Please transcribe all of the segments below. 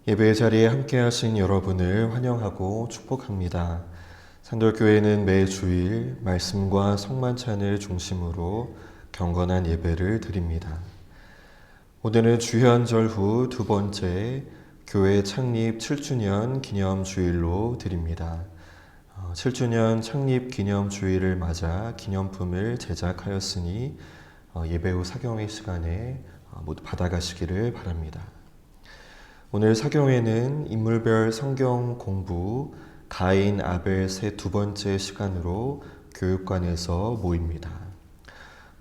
예배 자리에 함께 하신 여러분을 환영하고 축복합니다. 산돌교회는 매 주일 말씀과 성만찬을 중심으로 경건한 예배를 드립니다. 오늘은 주현절 후 두 번째 교회 창립 7주년 기념 주일로 드립니다. 7주년 창립 기념 주일을 맞아 기념품을 제작하였으니 예배 후 사경회 시간에 모두 받아가시기를 바랍니다. 오늘 사경회는 인물별 성경 공부 가인 아벨 셋 두 번째 시간으로 교육관에서 모입니다.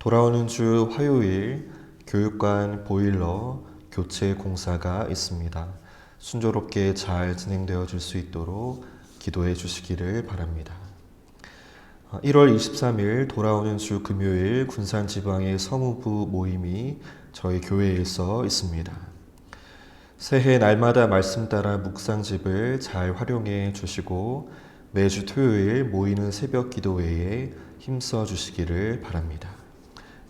돌아오는 주 화요일 교육관 보일러 교체 공사가 있습니다. 순조롭게 잘 진행되어 줄 수 있도록 기도해 주시기를 바랍니다. 1월 23일 돌아오는 주 금요일 군산지방의 성우부 모임이 저희 교회에서 있습니다. 새해 날마다 말씀 따라 묵상집을 잘 활용해 주시고 매주 토요일 모이는 새벽 기도회에 힘써 주시기를 바랍니다.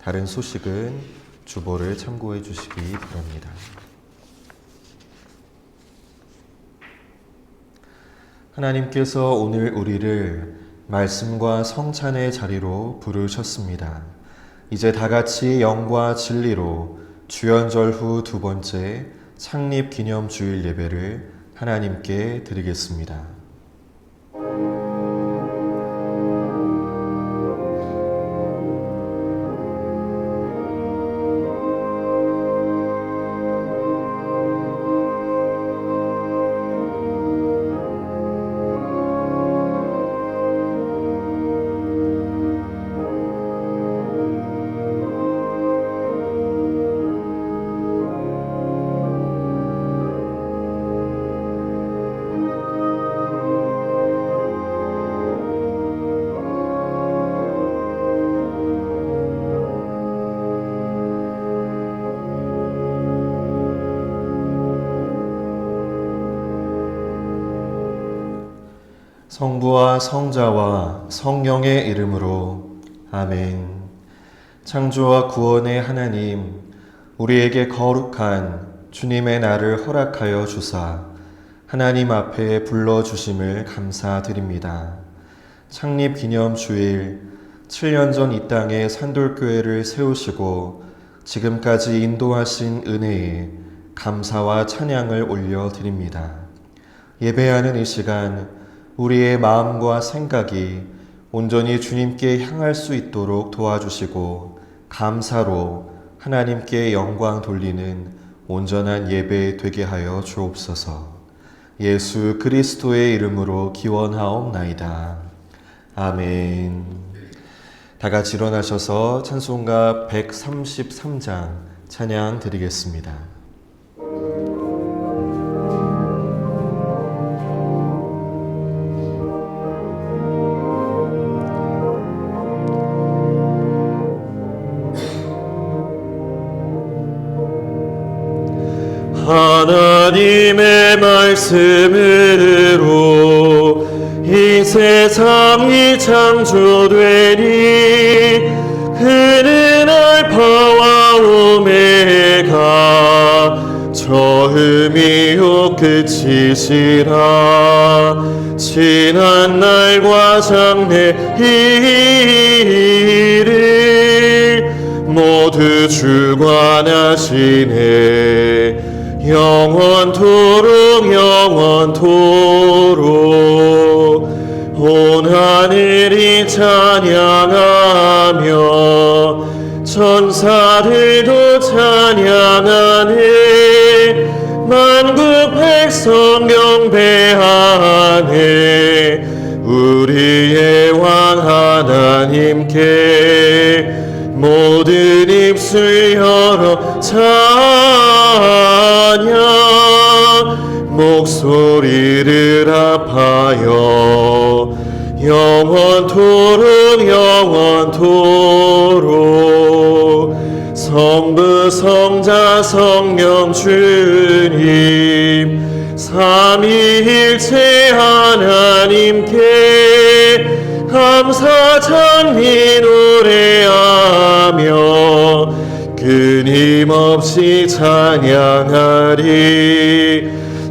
다른 소식은 주보를 참고해 주시기 바랍니다. 하나님께서 오늘 우리를 말씀과 성찬의 자리로 부르셨습니다. 이제 다 같이 영과 진리로 주연절 후 두 번째 창립 기념 주일 예배를 하나님께 드리겠습니다. 성부와 성자와 성령의 이름으로 아멘. 창조와 구원의 하나님, 우리에게 거룩한 주님의 날을 허락하여 주사 하나님 앞에 불러주심을 감사드립니다. 창립 기념 주일 7년 전 이 땅에 산돌교회를 세우시고 지금까지 인도하신 은혜에 감사와 찬양을 올려드립니다. 예배하는 이 시간 우리의 마음과 생각이 온전히 주님께 향할 수 있도록 도와주시고 감사로 하나님께 영광 돌리는 온전한 예배 되게 하여 주옵소서. 예수 그리스도의 이름으로 기원하옵나이다. 아멘. 다 같이 일어나셔서 찬송가 133장 찬양 드리겠습니다. 하나님의 말씀으로 이 세상이 창조되니 그는 알파와 오메가 처음이요 끝이시라. 지난 날과 장래 이를 모두 주관하시네. 영원토록 온 하늘이 찬양하며 천사들도 찬양하네. 만국 백성 경배하네. 우리의 왕 하나님께 모든 입술 열어 찬양. 목소리를 합하여 영원토록 성부 성자 성령 주님 삼위일체 하나님께 감사 찬미 노래하며 끊임없이 찬양하리.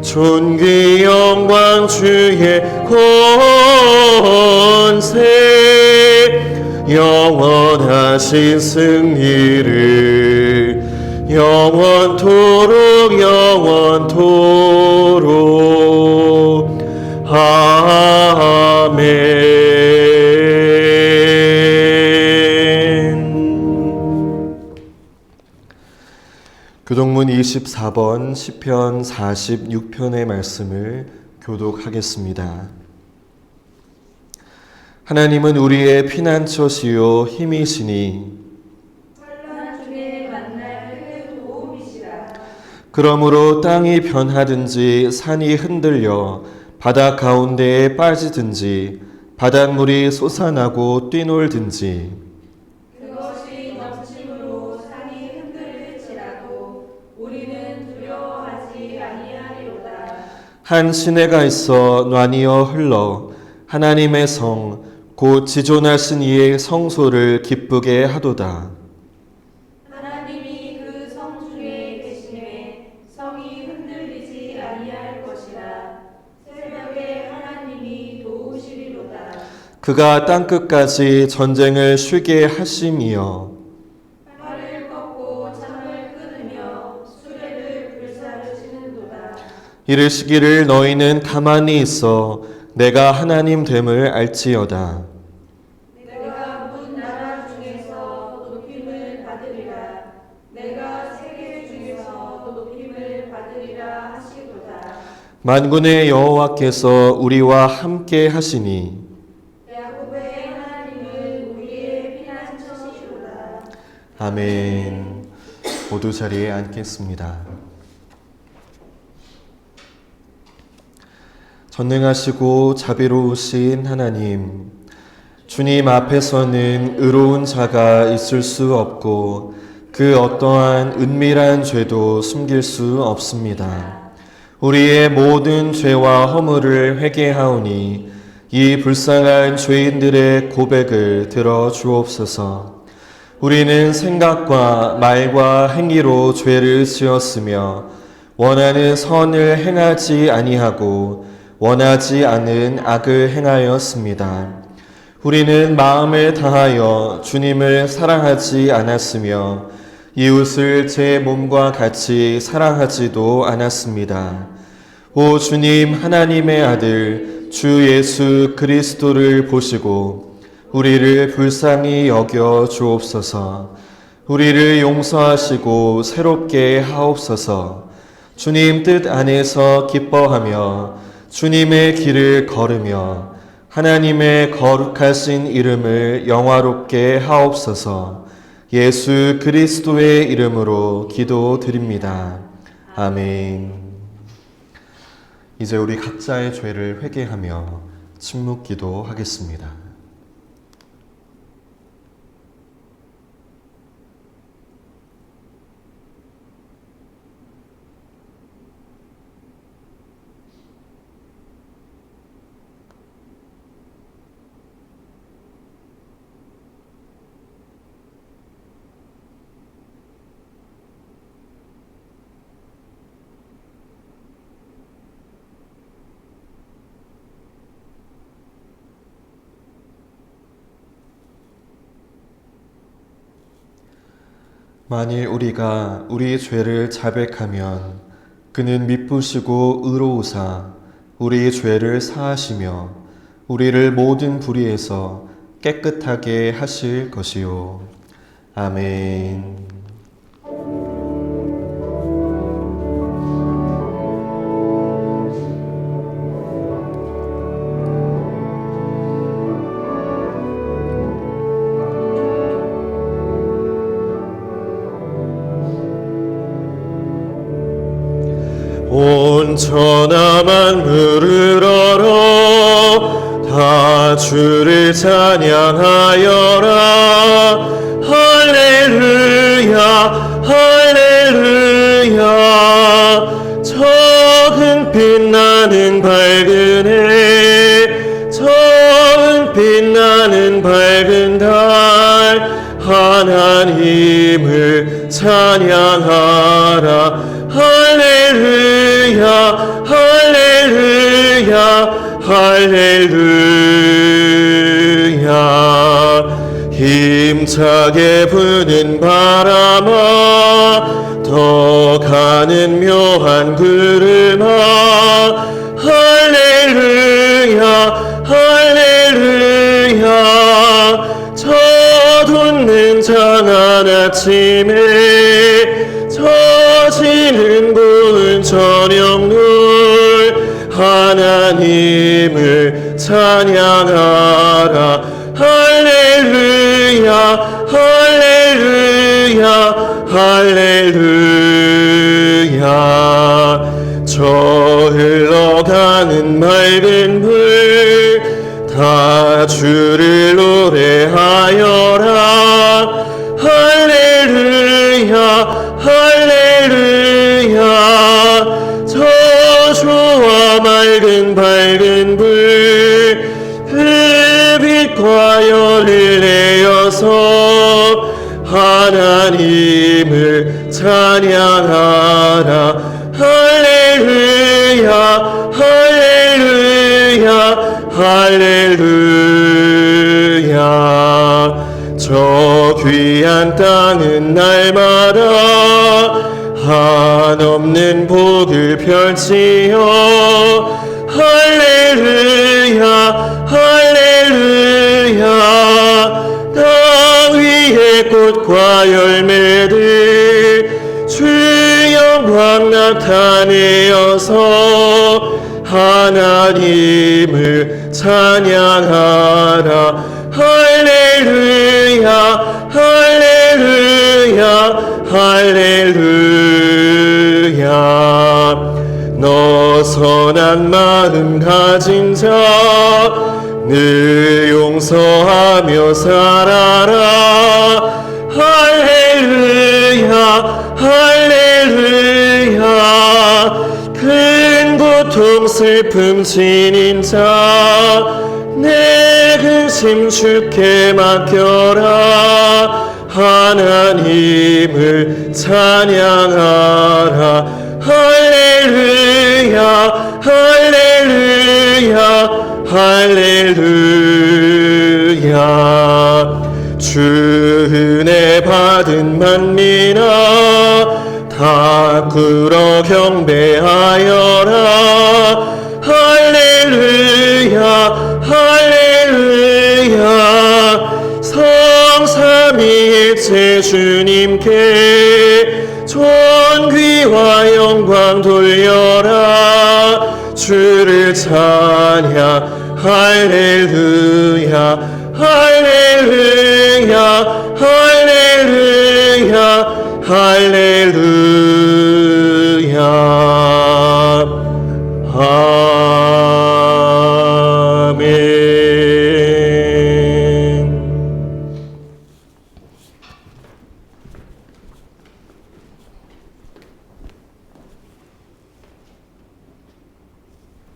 존귀 영광 주의 권세 영원하신 승리를 영원토록 아멘. 교동문 24번 시편 46편의 말씀을 교독하겠습니다. 하나님은 우리의 피난처시요 힘이시니 그러므로 땅이 변하든지 산이 흔들려 바다 가운데에 빠지든지 바닷물이 솟아나고 뛰놀든지 그것이 넘침으로 산이 흔들릴지라도 우리는 두려워하지 아니하리로다. 한 시내가 있어 놔니어 흘러 하나님의 성 곧 지존하신 이의 성소를 기쁘게 하도다. 하나님이 그 성 중에 계시매 성이 흔들리지 아니할 것이라. 새벽에 하나님이 도우시리로다. 그가 땅끝까지 전쟁을 쉬게 하심이여 팔을 꺾고 창을 끊으며 수레를 불사르시는도다. 이르시기를 너희는 가만히 있어 내가 하나님 됨을 알지어다. 내가 문 나라 중에서 높임을 받으리라. 내가 세계 중에서 높임을 받으리라 하시도다. 만군의 여호와께서 우리와 함께 하시니 야곱의 하나님은 우리의 피난처시로다. 아멘. 모두 자리에 앉겠습니다. 전능하시고 자비로우신 하나님, 주님 앞에서는 의로운 자가 있을 수 없고 그 어떠한 은밀한 죄도 숨길 수 없습니다. 우리의 모든 죄와 허물을 회개하오니 이 불쌍한 죄인들의 고백을 들어 주옵소서. 우리는 생각과 말과 행위로 죄를 지었으며 원하는 선을 행하지 아니하고 원하지 않은 악을 행하였습니다. 우리는 마음을 다하여 주님을 사랑하지 않았으며 이웃을 제 몸과 같이 사랑하지도 않았습니다. 오 주님 하나님의 아들 주 예수 그리스도를 보시고 우리를 불쌍히 여겨 주옵소서. 우리를 용서하시고 새롭게 하옵소서. 주님 뜻 안에서 기뻐하며 주님의 길을 걸으며 하나님의 거룩하신 이름을 영화롭게 하옵소서. 예수 그리스도의 이름으로 기도드립니다. 아멘. 이제 우리 각자의 죄를 회개하며 침묵 기도하겠습니다. 만일 우리가 우리 죄를 자백하면 그는 미쁘시고 의로우사 우리 죄를 사하시며 우리를 모든 불의에서 깨끗하게 하실 것이요. 아멘. 온 천하 만물을 얼어 다 주를 찬양하여라. 할렐루야 할렐루야. 저은 빛나는 밝은 해 저은 빛나는 밝은 달 하나님 하나님을 찬양하라. 할렐루야 할렐루야 할렐루야. 힘차게 부는 바람아 더 가는 묘한 구름아 할렐루야 할렐루야. 젖돋는 장한 아침에 젖이는 고운 저녁물 하나님을 찬양하라. 할렐루야 할렐루야 할렐루야. 저 흘러가는 맑은 물 다 주를 노래하여라. 할렐루야 할렐루야. 저주와 맑은 밝은 불 빛과 열을 내어서 하나님을 찬양하라. 할렐루야 할렐루야 할렐루야. 저 귀한 땅은 날마다 한없는 복을 펼치어 할렐루야 할렐루야. 땅 위에 꽃과 열매들 주 영광 나타내어서 하나님을 찬양하라. 할렐루야 할렐루야 할렐루야. 너 선한 마음 가진 자 늘 용서하며 살아라. 할렐루야 할렐루야. 큰 고통 슬픔 지닌 자 내 근심 주께 맡겨라. 하나님을 찬양하라. 할렐루야 할렐루야 할렐루야. 주 은혜 받은 만민아 다 꿇어 경배하여라. 할렐루야 할렐루야. 성삼위일체 주님께 존귀와 영광 돌려라. 주를 찬양 할렐루야 할렐루야 할렐루야 할렐루야. 아멘.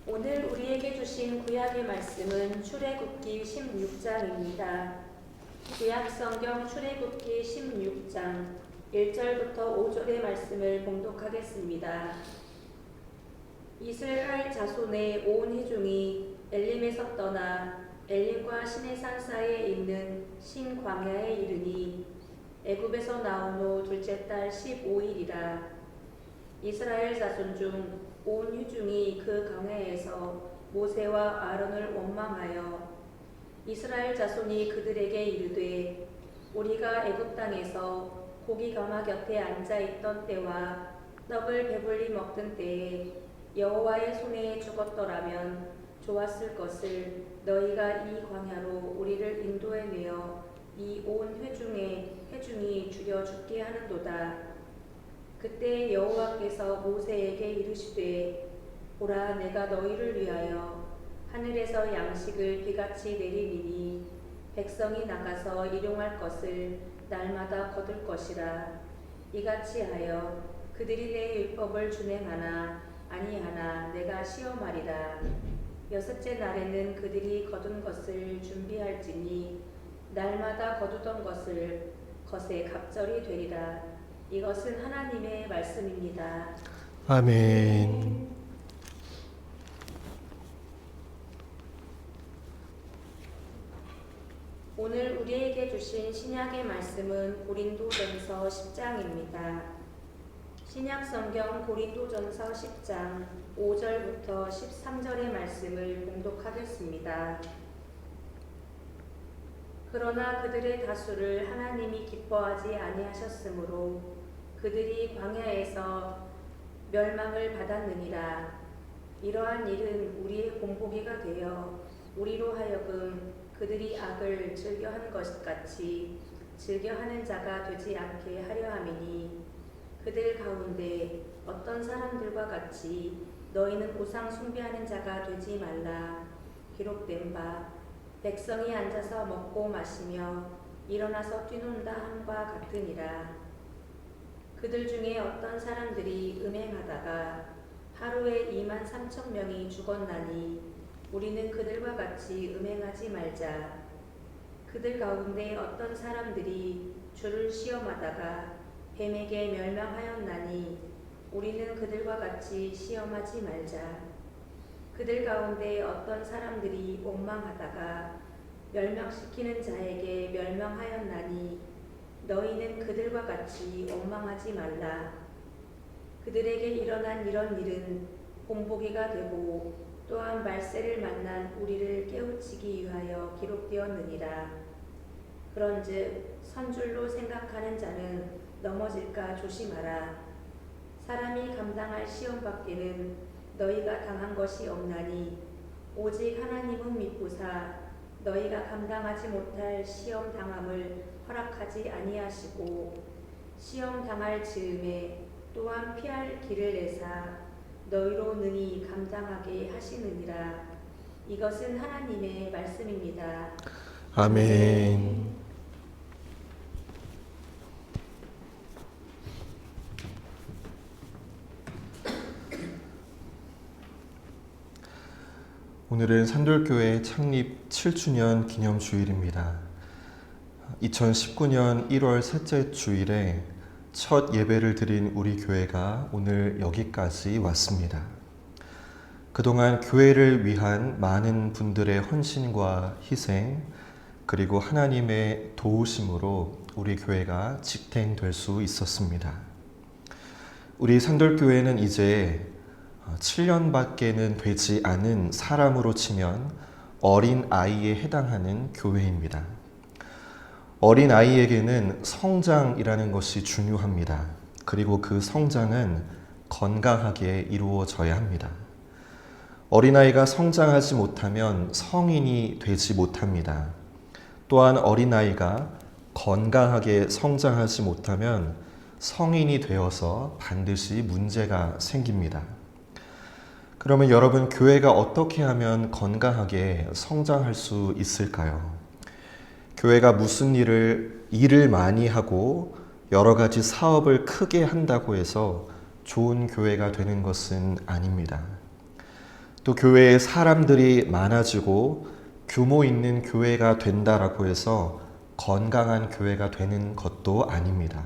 오늘 우리에게 주신 구약의 말씀은 출애굽기 16장입니다. 구약 성경 출애굽기 16장 1절부터 5절의 말씀을 봉독하겠습니다. 이스라엘 자손의 온 회중이 엘림에서 떠나 엘림과 시내산 사이에 있는 신광야에 이르니 애굽에서 나온 후 둘째 달 15일이라. 이스라엘 자손 중 온 회중이 그 광야에서 모세와 아론을 원망하여 이스라엘 자손이 그들에게 이르되 우리가 애굽 땅에서 고기 가마 곁에 앉아 있던 때와 떡을 배불리 먹던 때에 여호와의 손에 죽었더라면 좋았을 것을 너희가 이 광야로 우리를 인도해 내어 이 온 회중이 죽여 죽게 하는도다. 그때 여호와께서 모세에게 이르시되 보라 내가 너희를 위하여 하늘에서 양식을 비같이 내리리니 백성이 나가서 일용할 것을 날마다 거둘 것이라. 이같이 하여 그들이 내 율법을 준행하나 아니하나 내가 시험하리라. 여섯째 날에는 그들이 거둔 것을 준비할지니 날마다 거두던 것을 것에 갑절이 되리라. 이것은 하나님의 말씀입니다. 아멘. 오늘 우리에게 주신 신약의 말씀은 고린도전서 10장입니다. 신약성경 고린도전서 10장 5절부터 13절의 말씀을 봉독하겠습니다. 그러나 그들의 다수를 하나님이 기뻐하지 아니하셨으므로 그들이 광야에서 멸망을 받았느니라. 이러한 일은 우리의 본보기가 되어 우리로 하여금 그들이 악을 즐겨한 것 같이 즐겨하는 자가 되지 않게 하려 함이니, 그들 가운데 어떤 사람들과 같이 너희는 우상 숭배하는 자가 되지 말라. 기록된 바 백성이 앉아서 먹고 마시며 일어나서 뛰논다 함과 같으니라. 그들 중에 어떤 사람들이 음행하다가 하루에 23,000명이 죽었나니 우리는 그들과 같이 음행하지 말자. 그들 가운데 어떤 사람들이 주를 시험하다가 뱀에게 멸망하였나니 우리는 그들과 같이 시험하지 말자. 그들 가운데 어떤 사람들이 원망하다가 멸망시키는 자에게 멸망하였나니 너희는 그들과 같이 원망하지 말라. 그들에게 일어난 이런 일은 본보기가 되고 또한 말세를 만난 우리를 깨우치기 위하여 기록되었느니라. 그런즉 선줄로 생각하는 자는 넘어질까 조심하라. 사람이 감당할 시험 밖에는 너희가 당한 것이 없나니 오직 하나님은 미쁘사 너희가 감당하지 못할 시험 당함을 허락하지 아니하시고 시험 당할 즈음에 또한 피할 길을 내사 너희로 능히 감당하게 하시느니라. 이것은 하나님의 말씀입니다. 아멘. 오늘은 산돌교회 창립 7주년 기념주일입니다. 2019년 1월 셋째 주일에 첫 예배를 드린 우리 교회가 오늘 여기까지 왔습니다. 그동안 교회를 위한 많은 분들의 헌신과 희생, 그리고 하나님의 도우심으로 우리 교회가 직행될 수 있었습니다. 우리 산돌교회는 이제 7년밖에는 되지 않은 사람으로 치면 어린 아이에 해당하는 교회입니다. 어린 아이에게는 성장이라는 것이 중요합니다. 그리고 그 성장은 건강하게 이루어져야 합니다. 어린아이가 성장하지 못하면 성인이 되지 못합니다. 또한 어린아이가 건강하게 성장하지 못하면 성인이 되어서 반드시 문제가 생깁니다. 그러면 여러분, 교회가 어떻게 하면 건강하게 성장할 수 있을까요? 교회가 무슨 일을 많이 하고 여러 가지 사업을 크게 한다고 해서 좋은 교회가 되는 것은 아닙니다. 또 교회에 사람들이 많아지고 규모 있는 교회가 된다라고 해서 건강한 교회가 되는 것도 아닙니다.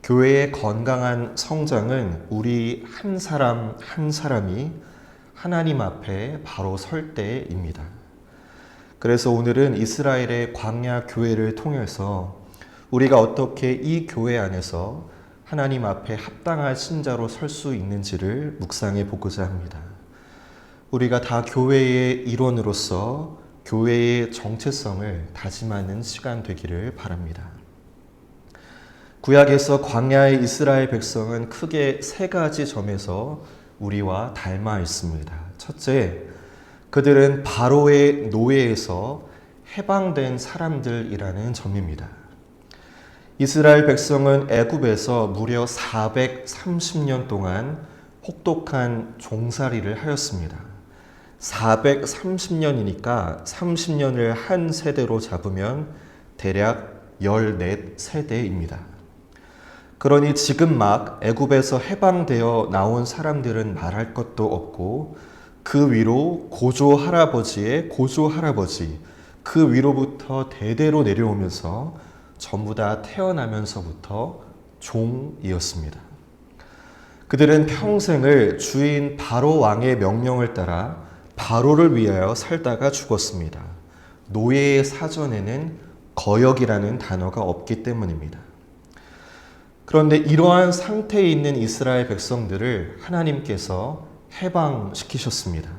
교회의 건강한 성장은 우리 한 사람 한 사람이 하나님 앞에 바로 설 때입니다. 그래서 오늘은 이스라엘의 광야 교회를 통해서 우리가 어떻게 이 교회 안에서 하나님 앞에 합당한 신자로 설 수 있는지를 묵상해 보고자 합니다. 우리가 다 교회의 일원으로서 교회의 정체성을 다짐하는 시간 되기를 바랍니다. 구약에서 광야의 이스라엘 백성은 크게 세 가지 점에서 우리와 닮아 있습니다. 첫째, 그들은 바로의 노예에서 해방된 사람들이라는 점입니다. 이스라엘 백성은 애굽에서 무려 430년 동안 혹독한 종살이를 하였습니다. 430년이니까 30년을 한 세대로 잡으면 대략 14세대입니다. 그러니 지금 막 애굽에서 해방되어 나온 사람들은 말할 것도 없고 그 위로 고조 할아버지의 고조 할아버지, 그 위로부터 대대로 내려오면서 전부 다 태어나면서부터 종이었습니다. 그들은 평생을 주인 바로 왕의 명령을 따라 바로를 위하여 살다가 죽었습니다. 노예의 사전에는 거역이라는 단어가 없기 때문입니다. 그런데 이러한 상태에 있는 이스라엘 백성들을 하나님께서 해방시키셨습니다.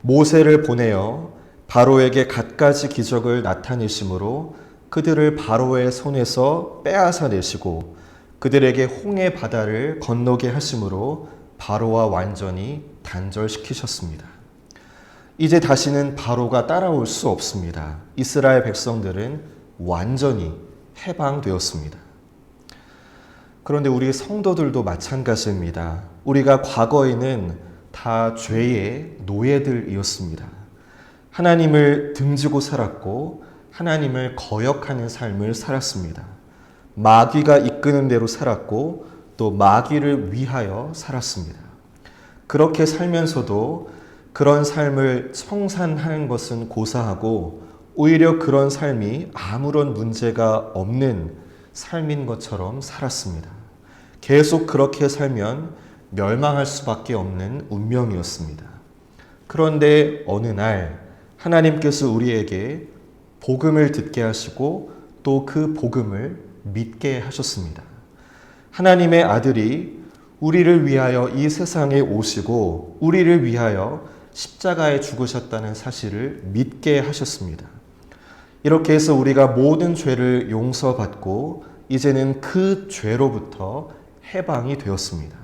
모세를 보내어 바로에게 갖가지 기적을 나타내심으로 그들을 바로의 손에서 빼앗아내시고 그들에게 홍해 바다를 건너게 하심으로 바로와 완전히 단절시키셨습니다. 이제 다시는 바로가 따라올 수 없습니다. 이스라엘 백성들은 완전히 해방되었습니다. 그런데 우리 성도들도 마찬가지입니다. 우리가 과거에는 다 죄의 노예들이었습니다. 하나님을 등지고 살았고 하나님을 거역하는 삶을 살았습니다. 마귀가 이끄는 대로 살았고 또 마귀를 위하여 살았습니다. 그렇게 살면서도 그런 삶을 청산하는 것은 고사하고 오히려 그런 삶이 아무런 문제가 없는 삶인 것처럼 살았습니다. 계속 그렇게 살면 멸망할 수밖에 없는 운명이었습니다. 그런데 어느 날 하나님께서 우리에게 복음을 듣게 하시고 또 그 복음을 믿게 하셨습니다. 하나님의 아들이 우리를 위하여 이 세상에 오시고 우리를 위하여 십자가에 죽으셨다는 사실을 믿게 하셨습니다. 이렇게 해서 우리가 모든 죄를 용서받고 이제는 그 죄로부터 해방이 되었습니다.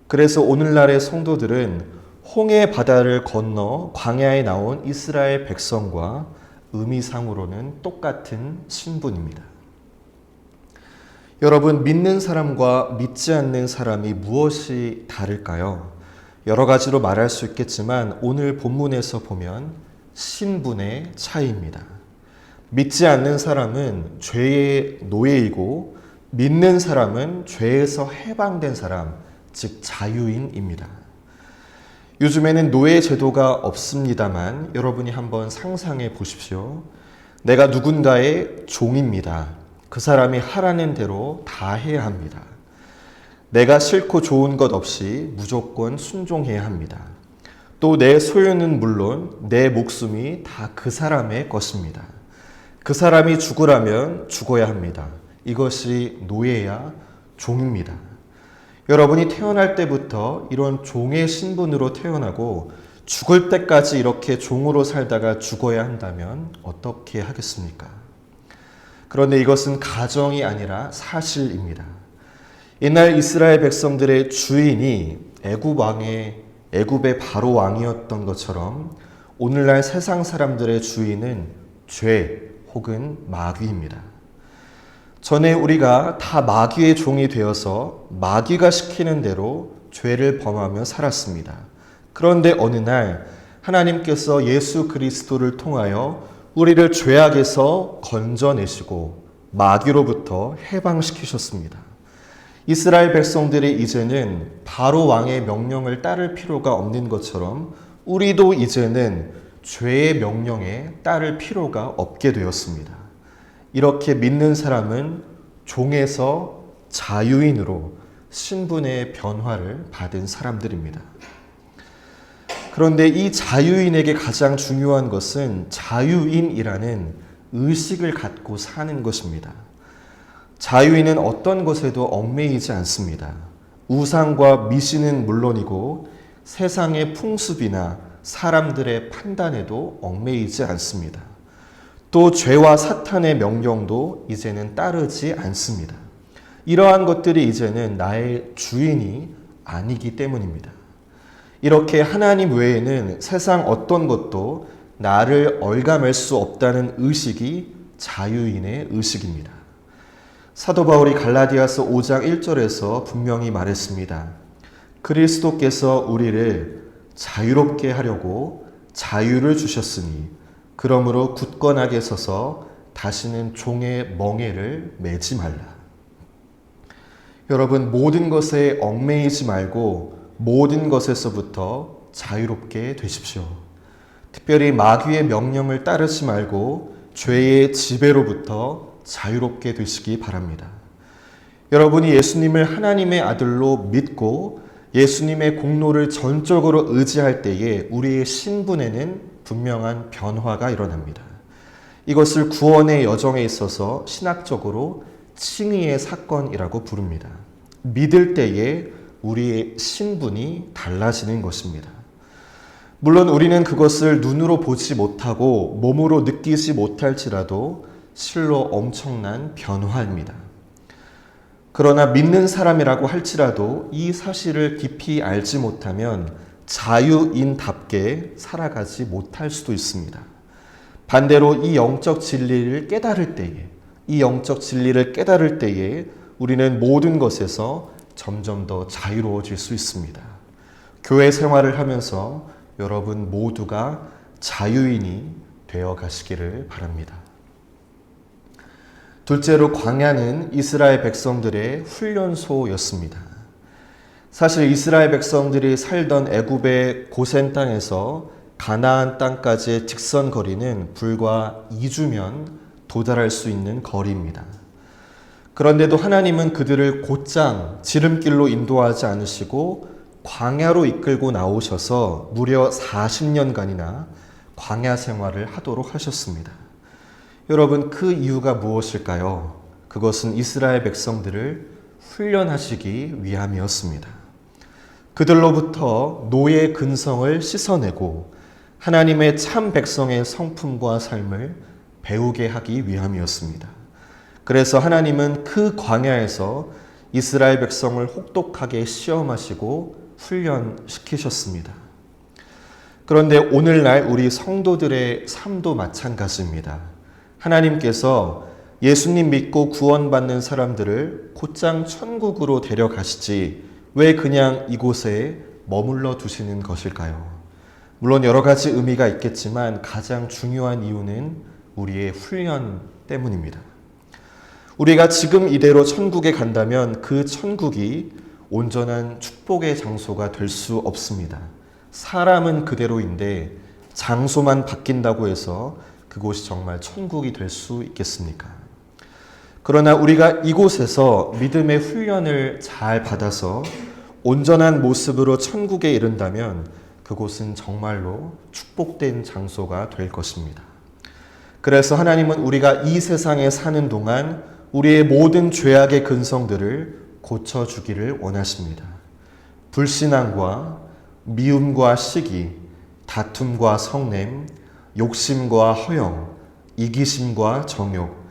그래서 오늘날의 성도들은 홍해 바다를 건너 광야에 나온 이스라엘 백성과 의미상으로는 똑같은 신분입니다. 여러분, 믿는 사람과 믿지 않는 사람이 무엇이 다를까요? 여러 가지로 말할 수 있겠지만 오늘 본문에서 보면 신분의 차이입니다. 믿지 않는 사람은 죄의 노예이고 믿는 사람은 죄에서 해방된 사람, 즉 자유인입니다. 요즘에는 노예 제도가 없습니다만 여러분이 한번 상상해 보십시오. 내가 누군가의 종입니다. 그 사람이 하라는 대로 다 해야 합니다. 내가 싫고 좋은 것 없이 무조건 순종해야 합니다. 또 내 소유는 물론 내 목숨이 다 그 사람의 것입니다. 그 사람이 죽으라면 죽어야 합니다. 이것이 노예야 종입니다. 여러분이 태어날 때부터 이런 종의 신분으로 태어나고 죽을 때까지 이렇게 종으로 살다가 죽어야 한다면 어떻게 하겠습니까? 그런데 이것은 가정이 아니라 사실입니다. 옛날 이스라엘 백성들의 주인이 애굽의 바로 왕이었던 것처럼 오늘날 세상 사람들의 주인은 죄 혹은 마귀입니다. 전에 우리가 다 마귀의 종이 되어서 마귀가 시키는 대로 죄를 범하며 살았습니다. 그런데 어느 날 하나님께서 예수 그리스도를 통하여 우리를 죄악에서 건져내시고 마귀로부터 해방시키셨습니다. 이스라엘 백성들이 이제는 바로 왕의 명령을 따를 필요가 없는 것처럼 우리도 이제는 죄의 명령에 따를 필요가 없게 되었습니다. 이렇게 믿는 사람은 종에서 자유인으로 신분의 변화를 받은 사람들입니다. 그런데 이 자유인에게 가장 중요한 것은 자유인이라는 의식을 갖고 사는 것입니다. 자유인은 어떤 것에도 얽매이지 않습니다. 우상과 미신은 물론이고 세상의 풍습이나 사람들의 판단에도 얽매이지 않습니다. 또 죄와 사탄의 명령도 이제는 따르지 않습니다. 이러한 것들이 이제는 나의 주인이 아니기 때문입니다. 이렇게 하나님 외에는 세상 어떤 것도 나를 얽어맬 수 없다는 의식이 자유인의 의식입니다. 사도 바울이 갈라디아서 5장 1절에서 분명히 말했습니다. 그리스도께서 우리를 자유롭게 하려고 자유를 주셨으니 그러므로 굳건하게 서서 다시는 종의 멍에를 매지 말라. 여러분, 모든 것에 얽매이지 말고 모든 것에서부터 자유롭게 되십시오. 특별히 마귀의 명령을 따르지 말고 죄의 지배로부터 자유롭게 되시기 바랍니다. 여러분이 예수님을 하나님의 아들로 믿고 예수님의 공로를 전적으로 의지할 때에 우리의 신분에는 분명한 변화가 일어납니다. 이것을 구원의 여정에 있어서 신학적으로 칭의의 사건이라고 부릅니다. 믿을 때에 우리의 신분이 달라지는 것입니다. 물론 우리는 그것을 눈으로 보지 못하고 몸으로 느끼지 못할지라도 실로 엄청난 변화입니다. 그러나 믿는 사람이라고 할지라도 이 사실을 깊이 알지 못하면 자유인답게 살아가지 못할 수도 있습니다. 반대로 이 영적 진리를 깨달을 때에 우리는 모든 것에서 점점 더 자유로워질 수 있습니다. 교회 생활을 하면서 여러분 모두가 자유인이 되어 가시기를 바랍니다. 둘째로 광야는 이스라엘 백성들의 훈련소였습니다. 사실 이스라엘 백성들이 살던 애굽의 고센 땅에서 가나안 땅까지의 직선 거리는 불과 2주면 도달할 수 있는 거리입니다. 그런데도 하나님은 그들을 곧장 지름길로 인도하지 않으시고 광야로 이끌고 나오셔서 무려 40년간이나 광야 생활을 하도록 하셨습니다. 여러분, 그 이유가 무엇일까요? 그것은 이스라엘 백성들을 훈련하시기 위함이었습니다. 그들로부터 노예 근성을 씻어내고 하나님의 참 백성의 성품과 삶을 배우게 하기 위함이었습니다. 그래서 하나님은 그 광야에서 이스라엘 백성을 혹독하게 시험하시고 훈련시키셨습니다. 그런데 오늘날 우리 성도들의 삶도 마찬가지입니다. 하나님께서 예수님 믿고 구원받는 사람들을 곧장 천국으로 데려가시지 왜 그냥 이곳에 머물러 두시는 것일까요? 물론 여러 가지 의미가 있겠지만 가장 중요한 이유는 우리의 훈련 때문입니다. 우리가 지금 이대로 천국에 간다면 그 천국이 온전한 축복의 장소가 될 수 없습니다. 사람은 그대로인데 장소만 바뀐다고 해서 그곳이 정말 천국이 될 수 있겠습니까? 그러나 우리가 이곳에서 믿음의 훈련을 잘 받아서 온전한 모습으로 천국에 이른다면 그곳은 정말로 축복된 장소가 될 것입니다. 그래서 하나님은 우리가 이 세상에 사는 동안 우리의 모든 죄악의 근성들을 고쳐주기를 원하십니다. 불신앙과 미움과 시기, 다툼과 성냄, 욕심과 허영, 이기심과 정욕,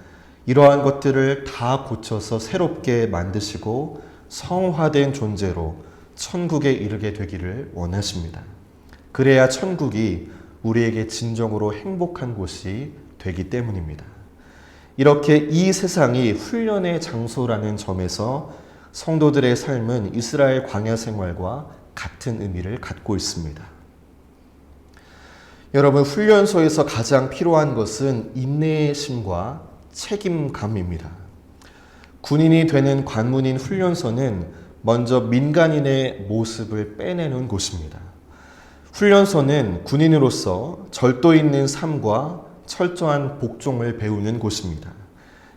이러한 것들을 다 고쳐서 새롭게 만드시고 성화된 존재로 천국에 이르게 되기를 원하십니다. 그래야 천국이 우리에게 진정으로 행복한 곳이 되기 때문입니다. 이렇게 이 세상이 훈련의 장소라는 점에서 성도들의 삶은 이스라엘 광야 생활과 같은 의미를 갖고 있습니다. 여러분, 훈련소에서 가장 필요한 것은 인내심과 책임감입니다. 군인이 되는 관문인 훈련소는 먼저 민간인의 모습을 빼내는 곳입니다. 훈련소는 군인으로서 절도 있는 삶과 철저한 복종을 배우는 곳입니다.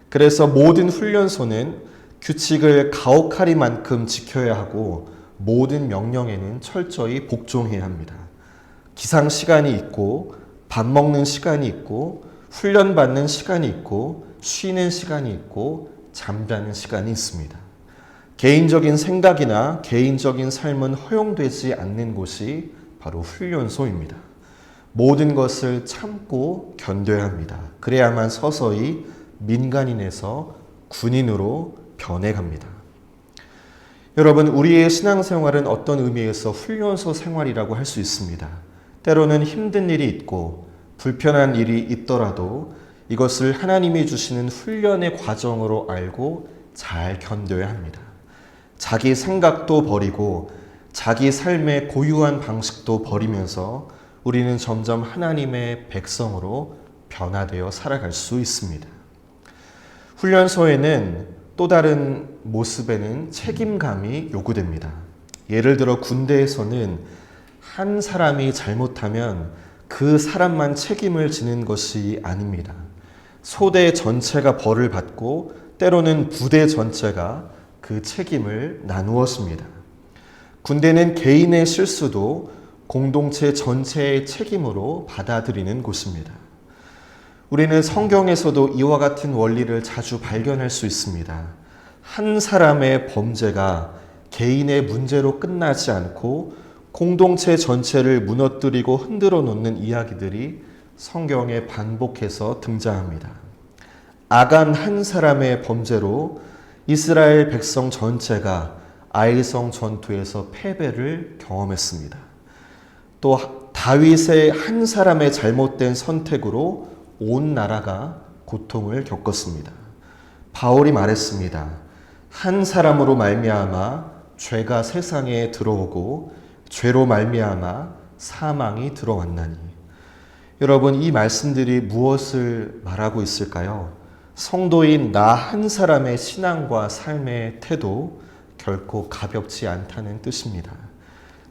그래서 모든 훈련소는 규칙을 가혹하리만큼 지켜야 하고 모든 명령에는 철저히 복종해야 합니다. 기상 시간이 있고 밥 먹는 시간이 있고 훈련받는 시간이 있고 쉬는 시간이 있고 잠자는 시간이 있습니다. 개인적인 생각이나 개인적인 삶은 허용되지 않는 곳이 바로 훈련소입니다. 모든 것을 참고 견뎌야 합니다. 그래야만 서서히 민간인에서 군인으로 변해갑니다. 여러분, 우리의 신앙생활은 어떤 의미에서 훈련소 생활이라고 할 수 있습니다. 때로는 힘든 일이 있고 불편한 일이 있더라도 이것을 하나님이 주시는 훈련의 과정으로 알고 잘 견뎌야 합니다. 자기 생각도 버리고 자기 삶의 고유한 방식도 버리면서 우리는 점점 하나님의 백성으로 변화되어 살아갈 수 있습니다. 훈련소에는 또 다른 모습에는 책임감이 요구됩니다. 예를 들어 군대에서는 한 사람이 잘못하면 그 사람만 책임을 지는 것이 아닙니다. 소대 전체가 벌을 받고 때로는 부대 전체가 그 책임을 나누었습니다. 군대는 개인의 실수도 공동체 전체의 책임으로 받아들이는 곳입니다. 우리는 성경에서도 이와 같은 원리를 자주 발견할 수 있습니다. 한 사람의 범죄가 개인의 문제로 끝나지 않고 공동체 전체를 무너뜨리고 흔들어 놓는 이야기들이 성경에 반복해서 등장합니다. 아간 한 사람의 범죄로 이스라엘 백성 전체가 아이성 전투에서 패배를 경험했습니다. 또 다윗의 한 사람의 잘못된 선택으로 온 나라가 고통을 겪었습니다. 바울이 말했습니다. 한 사람으로 말미암아 죄가 세상에 들어오고 죄로 말미암아 사망이 들어왔나니. 여러분, 이 말씀들이 무엇을 말하고 있을까요? 성도인 나 한 사람의 신앙과 삶의 태도 결코 가볍지 않다는 뜻입니다.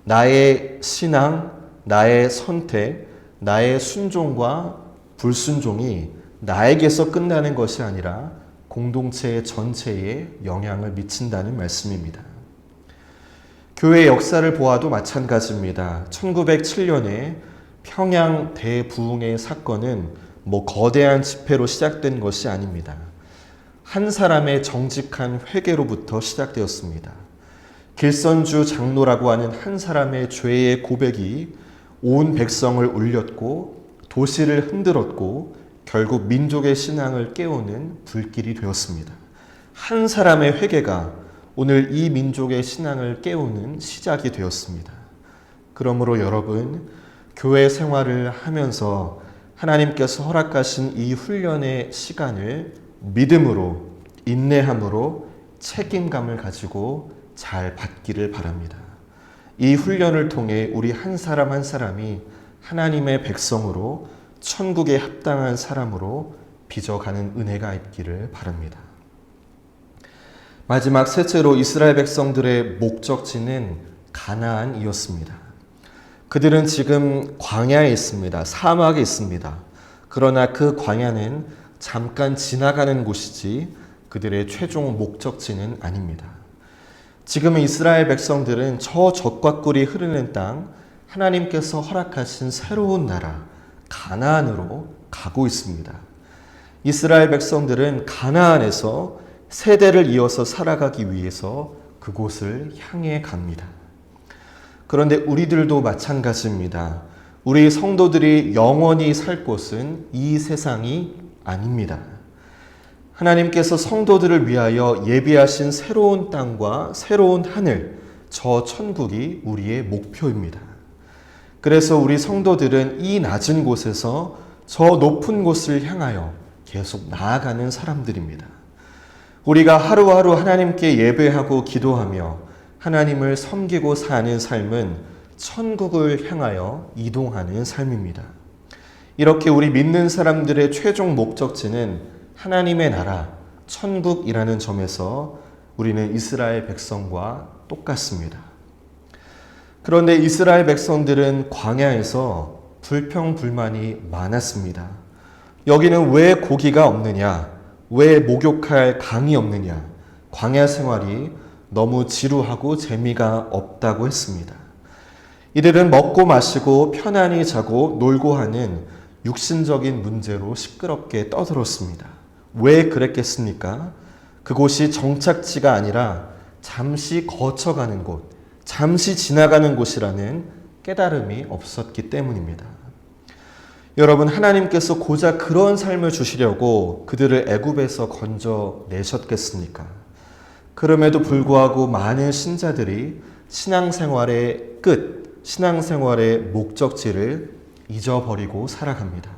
나의 신앙, 나의 선택, 나의 순종과 불순종이 나에게서 끝나는 것이 아니라 공동체 전체에 영향을 미친다는 말씀입니다. 교회 역사를 보아도 마찬가지입니다. 1907년에 평양 대부흥의 사건은 거대한 집회로 시작된 것이 아닙니다. 한 사람의 정직한 회개로부터 시작되었습니다. 길선주 장로라고 하는 한 사람의 죄의 고백이 온 백성을 울렸고 도시를 흔들었고 결국 민족의 신앙을 깨우는 불길이 되었습니다. 한 사람의 회개가 오늘 이 민족의 신앙을 깨우는 시작이 되었습니다. 그러므로 여러분, 교회 생활을 하면서 하나님께서 허락하신 이 훈련의 시간을 믿음으로, 인내함으로 책임감을 가지고 잘 받기를 바랍니다. 이 훈련을 통해 우리 한 사람 한 사람이 하나님의 백성으로 천국에 합당한 사람으로 빚어가는 은혜가 있기를 바랍니다. 마지막 셋째로 이스라엘 백성들의 목적지는 가나안이었습니다. 그들은 지금 광야에 있습니다. 사막에 있습니다. 그러나 그 광야는 잠깐 지나가는 곳이지 그들의 최종 목적지는 아닙니다. 지금 이스라엘 백성들은 저 젖과 꿀이 흐르는 땅, 하나님께서 허락하신 새로운 나라 가나안으로 가고 있습니다. 이스라엘 백성들은 가나안에서 세대를 이어서 살아가기 위해서 그곳을 향해 갑니다. 그런데 우리들도 마찬가지입니다. 우리 성도들이 영원히 살 곳은 이 세상이 아닙니다. 하나님께서 성도들을 위하여 예비하신 새로운 땅과 새로운 하늘, 저 천국이 우리의 목표입니다. 그래서 우리 성도들은 이 낮은 곳에서 저 높은 곳을 향하여 계속 나아가는 사람들입니다. 우리가 하루하루 하나님께 예배하고 기도하며 하나님을 섬기고 사는 삶은 천국을 향하여 이동하는 삶입니다. 이렇게 우리 믿는 사람들의 최종 목적지는 하나님의 나라, 천국이라는 점에서 우리는 이스라엘 백성과 똑같습니다. 그런데 이스라엘 백성들은 광야에서 불평불만이 많았습니다. 여기는 왜 고기가 없느냐? 왜 목욕할 강이 없느냐? 광야 생활이 너무 지루하고 재미가 없다고 했습니다. 이들은 먹고 마시고 편안히 자고 놀고 하는 육신적인 문제로 시끄럽게 떠들었습니다. 왜 그랬겠습니까? 그곳이 정착지가 아니라 잠시 거쳐가는 곳, 잠시 지나가는 곳이라는 깨달음이 없었기 때문입니다. 여러분, 하나님께서 고작 그런 삶을 주시려고 그들을 애굽에서 건져내셨겠습니까? 그럼에도 불구하고 많은 신자들이 신앙생활의 끝, 신앙생활의 목적지를 잊어버리고 살아갑니다.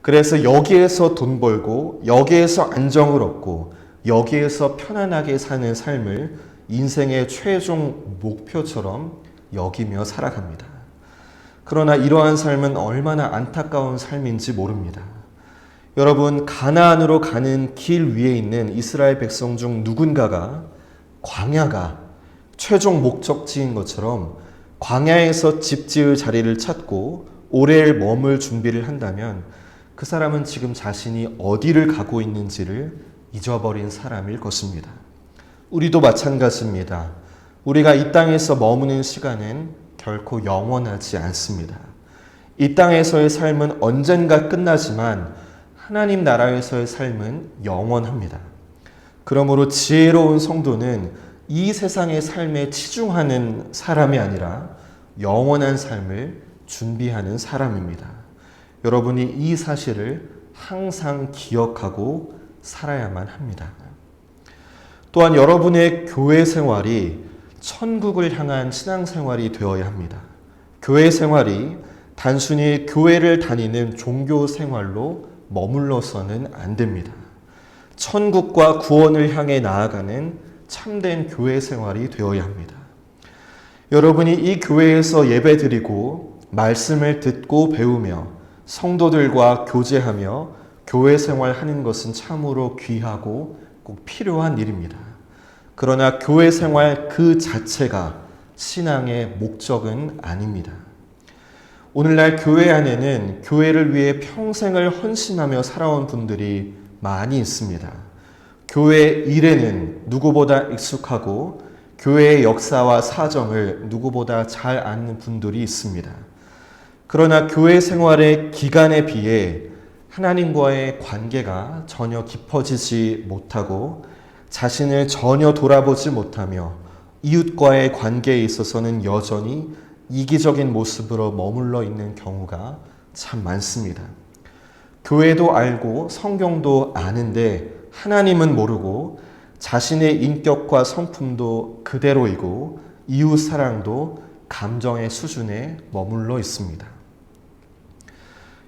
그래서 여기에서 돈 벌고 여기에서 안정을 얻고 여기에서 편안하게 사는 삶을 인생의 최종 목표처럼 여기며 살아갑니다. 그러나 이러한 삶은 얼마나 안타까운 삶인지 모릅니다. 여러분, 가나안으로 가는 길 위에 있는 이스라엘 백성 중 누군가가 광야가 최종 목적지인 것처럼 광야에서 집 지을 자리를 찾고 오래 머물 준비를 한다면 그 사람은 지금 자신이 어디를 가고 있는지를 잊어버린 사람일 것입니다. 우리도 마찬가지입니다. 우리가 이 땅에서 머무는 시간은 결코 영원하지 않습니다. 이 땅에서의 삶은 언젠가 끝나지만 하나님 나라에서의 삶은 영원합니다. 그러므로 지혜로운 성도는 이 세상의 삶에 치중하는 사람이 아니라 영원한 삶을 준비하는 사람입니다. 여러분이 이 사실을 항상 기억하고 살아야만 합니다. 또한 여러분의 교회 생활이 천국을 향한 신앙생활이 되어야 합니다. 교회 생활이 단순히 교회를 다니는 종교 생활로 머물러서는 안 됩니다. 천국과 구원을 향해 나아가는 참된 교회 생활이 되어야 합니다. 여러분이 이 교회에서 예배드리고 말씀을 듣고 배우며 성도들과 교제하며 교회 생활하는 것은 참으로 귀하고 꼭 필요한 일입니다. 그러나 교회 생활 그 자체가 신앙의 목적은 아닙니다. 오늘날 교회 안에는 교회를 위해 평생을 헌신하며 살아온 분들이 많이 있습니다. 교회 일에는 누구보다 익숙하고 교회의 역사와 사정을 누구보다 잘 아는 분들이 있습니다. 그러나 교회 생활의 기간에 비해 하나님과의 관계가 전혀 깊어지지 못하고 자신을 전혀 돌아보지 못하며 이웃과의 관계에 있어서는 여전히 이기적인 모습으로 머물러 있는 경우가 참 많습니다. 교회도 알고 성경도 아는데 하나님은 모르고 자신의 인격과 성품도 그대로이고 이웃 사랑도 감정의 수준에 머물러 있습니다.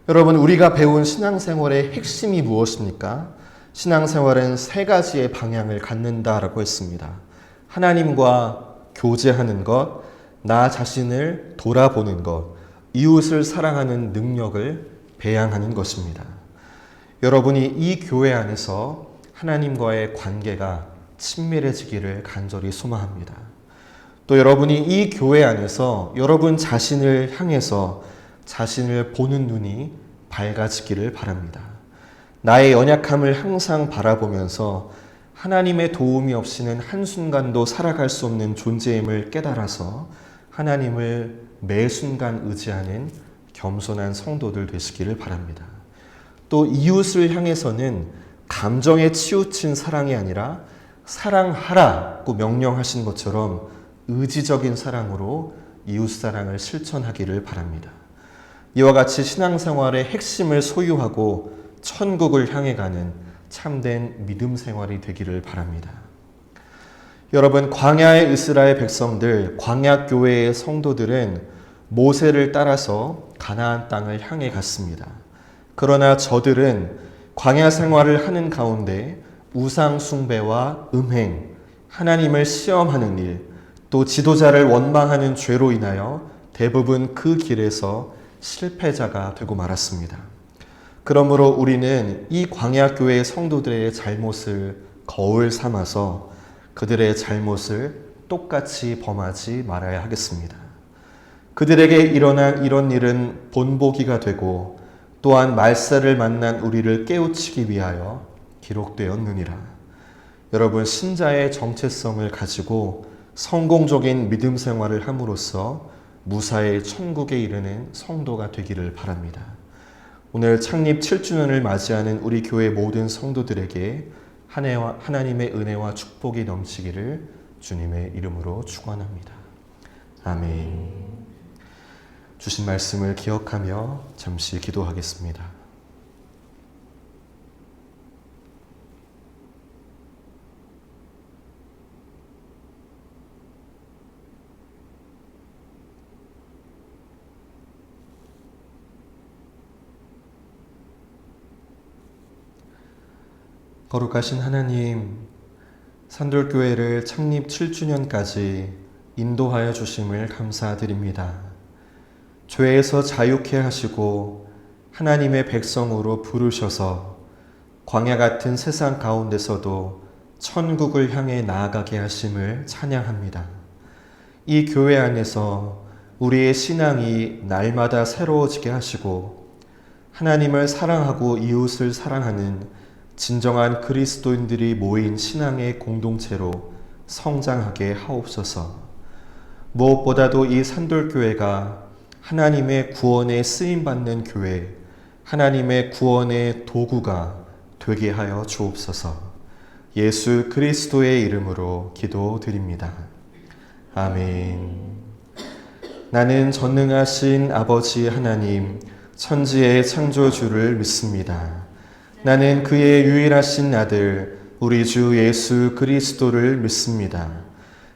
여러분, 우리가 배운 신앙생활의 핵심이 무엇입니까? 신앙생활은 세 가지의 방향을 갖는다라고 했습니다. 하나님과 교제하는 것, 나 자신을 돌아보는 것, 이웃을 사랑하는 능력을 배양하는 것입니다. 여러분이 이 교회 안에서 하나님과의 관계가 친밀해지기를 간절히 소망합니다. 또 여러분이 이 교회 안에서 여러분 자신을 향해서 자신을 보는 눈이 밝아지기를 바랍니다. 나의 연약함을 항상 바라보면서 하나님의 도움이 없이는 한순간도 살아갈 수 없는 존재임을 깨달아서 하나님을 매 순간 의지하는 겸손한 성도들 되시기를 바랍니다. 또 이웃을 향해서는 감정에 치우친 사랑이 아니라 사랑하라고 명령하신 것처럼 의지적인 사랑으로 이웃 사랑을 실천하기를 바랍니다. 이와 같이 신앙생활의 핵심을 소유하고 천국을 향해 가는 참된 믿음 생활이 되기를 바랍니다. 여러분, 광야의 이스라엘 백성들, 광야 교회의 성도들은 모세를 따라서 가나안 땅을 향해 갔습니다. 그러나 저들은 광야 생활을 하는 가운데 우상 숭배와 음행, 하나님을 시험하는 일, 또 지도자를 원망하는 죄로 인하여 대부분 그 길에서 실패자가 되고 말았습니다. 그러므로 우리는 이 광야 교회의 성도들의 잘못을 거울 삼아서 그들의 잘못을 똑같이 범하지 말아야 하겠습니다. 그들에게 일어난 이런 일은 본보기가 되고 또한 말세를 만난 우리를 깨우치기 위하여 기록되었느니라. 여러분, 신자의 정체성을 가지고 성공적인 믿음 생활을 함으로써 무사히 천국에 이르는 성도가 되기를 바랍니다. 오늘 창립 7주년을 맞이하는 우리 교회 모든 성도들에게 하나님의 은혜와 축복이 넘치기를 주님의 이름으로 축원합니다. 아멘. 주신 말씀을 기억하며 잠시 기도하겠습니다. 거룩하신 하나님, 산돌교회를 창립 7주년까지 인도하여 주심을 감사드립니다. 죄에서 자유케 하시고 하나님의 백성으로 부르셔서 광야 같은 세상 가운데서도 천국을 향해 나아가게 하심을 찬양합니다. 이 교회 안에서 우리의 신앙이 날마다 새로워지게 하시고 하나님을 사랑하고 이웃을 사랑하는 진정한 그리스도인들이 모인 신앙의 공동체로 성장하게 하옵소서. 무엇보다도 이 산돌교회가 하나님의 구원에 쓰임받는 교회, 하나님의 구원의 도구가 되게 하여 주옵소서. 예수 그리스도의 이름으로 기도드립니다. 아멘. 나는 전능하신 아버지 하나님, 천지의 창조주를 믿습니다. 나는 그의 유일하신 아들, 우리 주 예수 그리스도를 믿습니다.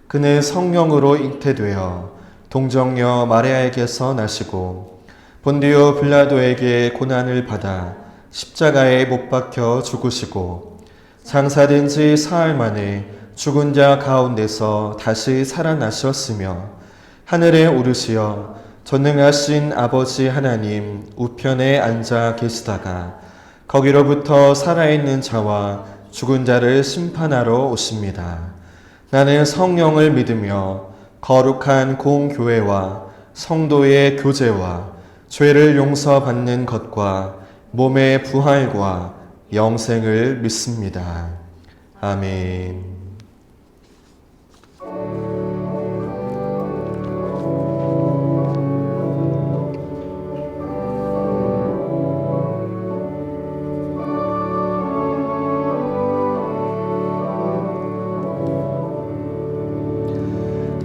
그는 성령으로 잉태되어 동정녀 마리아에게서 나시고 본디오 빌라도에게 고난을 받아 십자가에 못 박혀 죽으시고 장사된 지 사흘 만에 죽은 자 가운데서 다시 살아나셨으며 하늘에 오르시어 전능하신 아버지 하나님 우편에 앉아 계시다가 거기로부터 살아있는 자와 죽은 자를 심판하러 오십니다. 나는 성령을 믿으며 거룩한 공교회와 성도의 교제와 죄를 용서받는 것과 몸의 부활과 영생을 믿습니다. 아멘.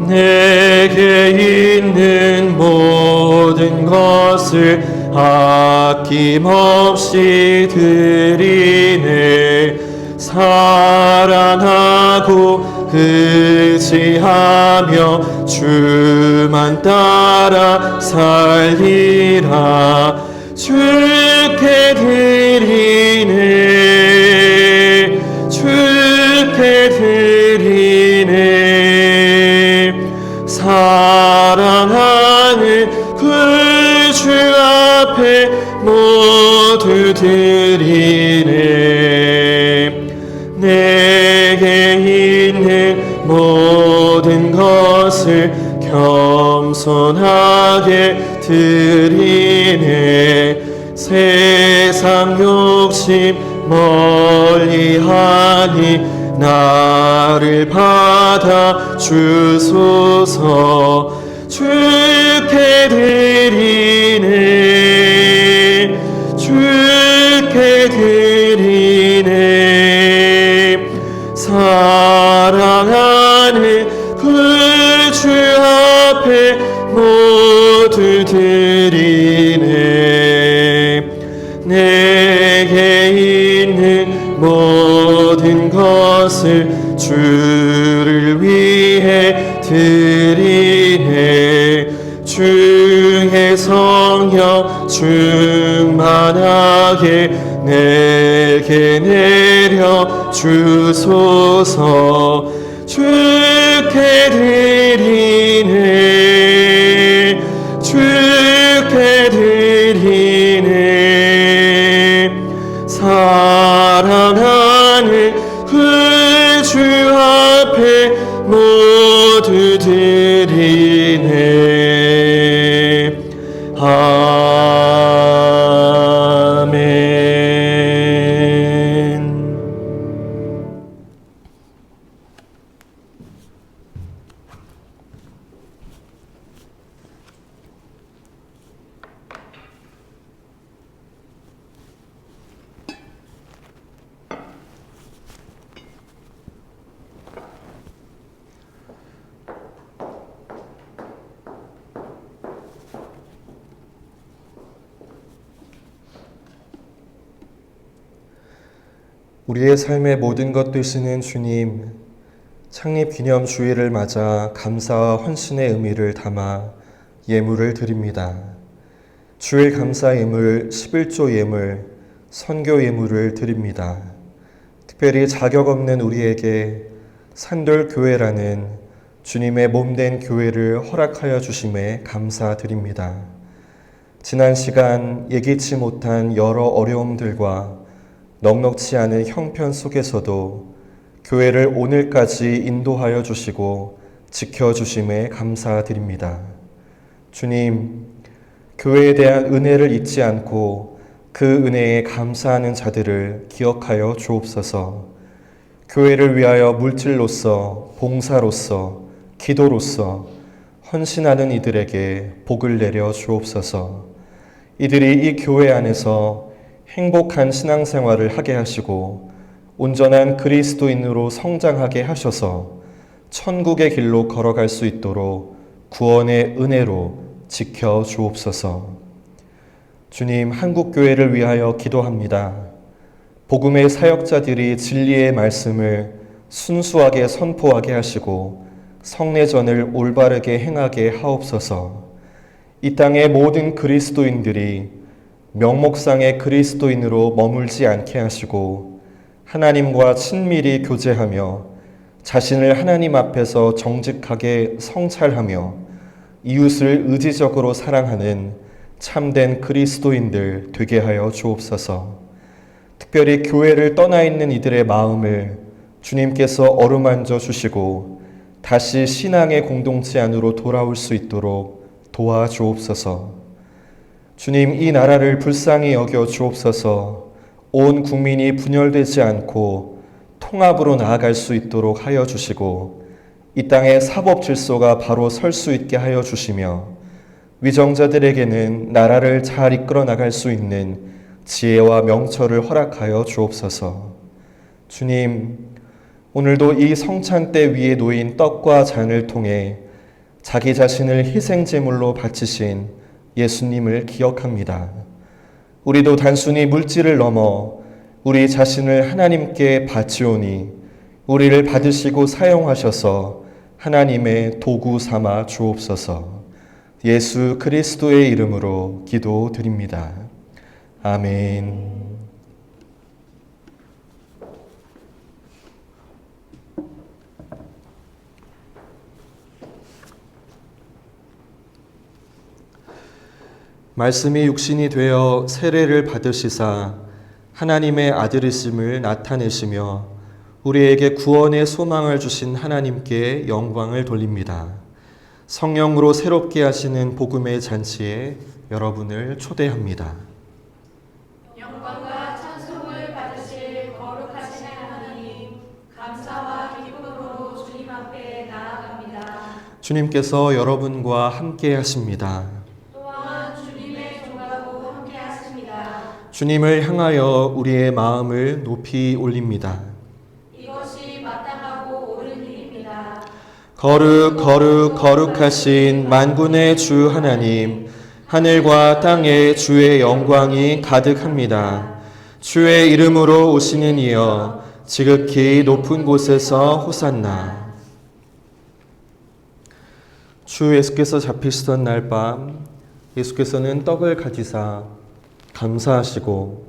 내게 있는 모든 것을 아낌없이 드리네. 사랑하고 의지하며 주만 따라 살리라. 주께 드리네. 주께 드리네. 사랑하는 그 주 앞에 모두 드리네. 내게 있는 모든 것을 겸손하게 드리네. 세상 욕심 멀리하니 나를 받아 주소서. 주께 드리네. 주께 드리네. 사랑하는 그 주 앞에 모두 드리네. 내게 있는 모든 것을 주를 위해 드리네. 주의 성령 충만하게 내게 내려 주소서. 주께 드리네. 주께 드리네. 사랑하는 그 주 앞에 모두 드리네. 아멘. 우리의 삶의 모든 것 되시는 주님, 창립 기념 주일을 맞아 감사와 헌신의 의미를 담아 예물을 드립니다. 주일 감사 예물 11조 예물, 선교 예물을 드립니다. 특별히 자격 없는 우리에게 산돌교회라는 주님의 몸된 교회를 허락하여 주심에 감사드립니다. 지난 시간 예기치 못한 여러 어려움들과 넉넉지 않은 형편 속에서도 교회를 오늘까지 인도하여 주시고 지켜주심에 감사드립니다. 주님, 교회에 대한 은혜를 잊지 않고 그 은혜에 감사하는 자들을 기억하여 주옵소서. 교회를 위하여 물질로서, 봉사로서, 기도로서 헌신하는 이들에게 복을 내려 주옵소서. 이들이 이 교회 안에서 행복한 신앙생활을 하게 하시고 온전한 그리스도인으로 성장하게 하셔서 천국의 길로 걸어갈 수 있도록 구원의 은혜로 지켜 주옵소서. 주님, 한국교회를 위하여 기도합니다. 복음의 사역자들이 진리의 말씀을 순수하게 선포하게 하시고 성례전을 올바르게 행하게 하옵소서. 이 땅의 모든 그리스도인들이 명목상의 그리스도인으로 머물지 않게 하시고 하나님과 친밀히 교제하며 자신을 하나님 앞에서 정직하게 성찰하며 이웃을 의지적으로 사랑하는 참된 그리스도인들 되게 하여 주옵소서. 특별히 교회를 떠나 있는 이들의 마음을 주님께서 어루만져 주시고 다시 신앙의 공동체 안으로 돌아올 수 있도록 도와주옵소서. 주님, 이 나라를 불쌍히 여겨 주옵소서. 온 국민이 분열되지 않고 통합으로 나아갈 수 있도록 하여 주시고 이 땅의 사법 질서가 바로 설 수 있게 하여 주시며 위정자들에게는 나라를 잘 이끌어 나갈 수 있는 지혜와 명철을 허락하여 주옵소서. 주님, 오늘도 이 성찬대 위에 놓인 떡과 잔을 통해 자기 자신을 희생제물로 바치신 예수님을 기억합니다. 우리도 단순히 물질을 넘어 우리 자신을 하나님께 바치오니 우리를 받으시고 사용하셔서 하나님의 도구 삼아 주옵소서. 예수 그리스도의 이름으로 기도드립니다. 아멘. 말씀이 육신이 되어 세례를 받으시사 하나님의 아들이심을 나타내시며 우리에게 구원의 소망을 주신 하나님께 영광을 돌립니다. 성령으로 새롭게 하시는 복음의 잔치에 여러분을 초대합니다. 영광과 찬송을 받으실 거룩하신 하나님, 감사와 기쁨으로 주님 앞에 나아갑니다. 주님께서 여러분과 함께 하십니다. 또한 주님의 종하고 함께 하십니다. 주님을 향하여 우리의 마음을 높이 올립니다. 이것이 마땅하고 옳은 일입니다. 거룩 거룩 거룩하신 만군의 주 하나님, 하늘과 땅에 주의 영광이 가득합니다. 주의 이름으로 오시는 이여 지극히 높은 곳에서 호산나. 주 예수께서 잡히시던 날 밤 예수께서는 떡을 가지사 감사하시고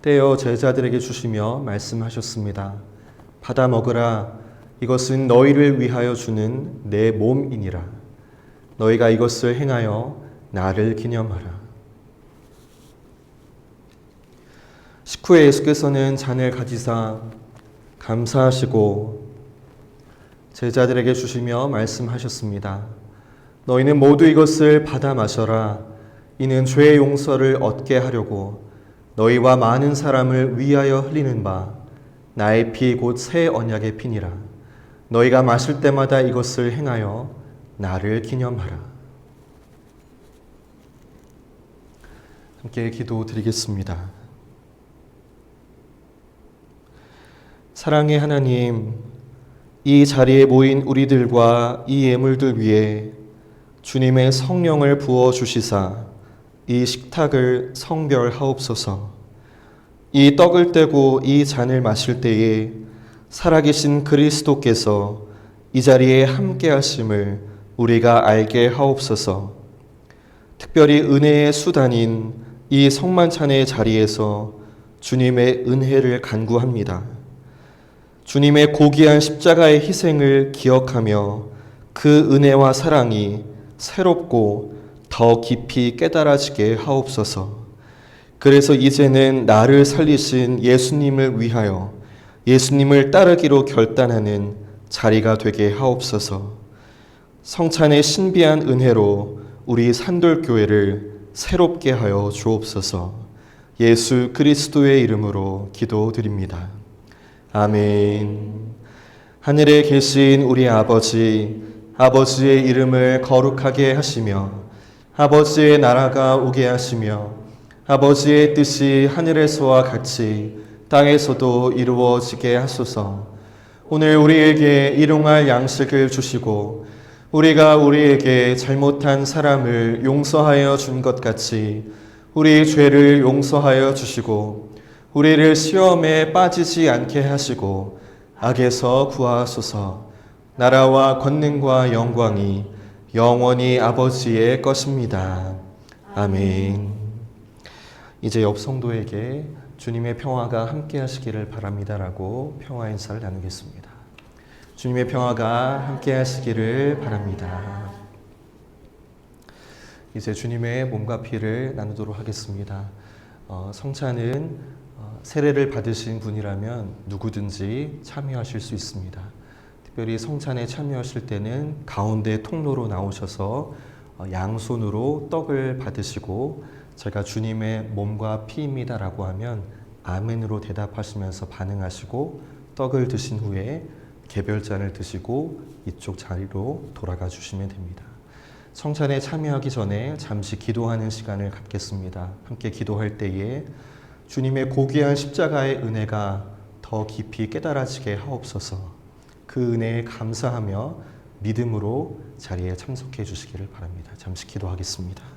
떼어 제자들에게 주시며 말씀하셨습니다. 받아 먹으라. 이것은 너희를 위하여 주는 내 몸이니라. 너희가 이것을 행하여 나를 기념하라. 식후에 예수께서는 잔을 가지사 감사하시고 제자들에게 주시며 말씀하셨습니다. 너희는 모두 이것을 받아 마셔라. 이는 죄의 용서를 얻게 하려고 너희와 많은 사람을 위하여 흘리는 바 나의 피 곧 새 언약의 피니라. 너희가 마실 때마다 이것을 행하여 나를 기념하라. 함께 기도드리겠습니다. 사랑의 하나님, 이 자리에 모인 우리들과 이 예물들 위에 주님의 성령을 부어주시사 이 식탁을 성별하옵소서. 이 떡을 떼고 이 잔을 마실 때에 살아계신 그리스도께서 이 자리에 함께 하심을 우리가 알게 하옵소서. 특별히 은혜의 수단인 이 성만찬의 자리에서 주님의 은혜를 간구합니다. 주님의 고귀한 십자가의 희생을 기억하며 그 은혜와 사랑이 새롭고 더 깊이 깨달아지게 하옵소서. 그래서 이제는 나를 살리신 예수님을 위하여 예수님을 따르기로 결단하는 자리가 되게 하옵소서. 성찬의 신비한 은혜로 우리 산돌교회를 새롭게 하여 주옵소서. 예수 그리스도의 이름으로 기도드립니다. 아멘. 하늘에 계신 우리 아버지, 아버지의 이름을 거룩하게 하시며 아버지의 나라가 오게 하시며 아버지의 뜻이 하늘에서와 같이 땅에서도 이루어지게 하소서. 오늘 우리에게 일용할 양식을 주시고 우리가 우리에게 잘못한 사람을 용서하여 준 것 같이 우리 죄를 용서하여 주시고 우리를 시험에 빠지지 않게 하시고 악에서 구하소서. 나라와 권능과 영광이 영원히 아버지의 것입니다. 아멘. 이제 옆 성도에게 주님의 평화가 함께 하시기를 바랍니다라고 평화 인사를 나누겠습니다. 주님의 평화가 함께 하시기를 바랍니다. 이제 주님의 몸과 피를 나누도록 하겠습니다. 성찬은 세례를 받으신 분이라면 누구든지 참여하실 수 있습니다. 특별히 성찬에 참여하실 때는 가운데 통로로 나오셔서 양손으로 떡을 받으시고 제가 주님의 몸과 피입니다라고 하면 아멘으로 대답하시면서 반응하시고 떡을 드신 후에 개별잔을 드시고 이쪽 자리로 돌아가 주시면 됩니다. 성찬에 참여하기 전에 잠시 기도하는 시간을 갖겠습니다. 함께 기도할 때에 주님의 고귀한 십자가의 은혜가 더 깊이 깨달아지게 하옵소서. 그 은혜에 감사하며 믿음으로 자리에 참석해 주시기를 바랍니다. 잠시 기도하겠습니다.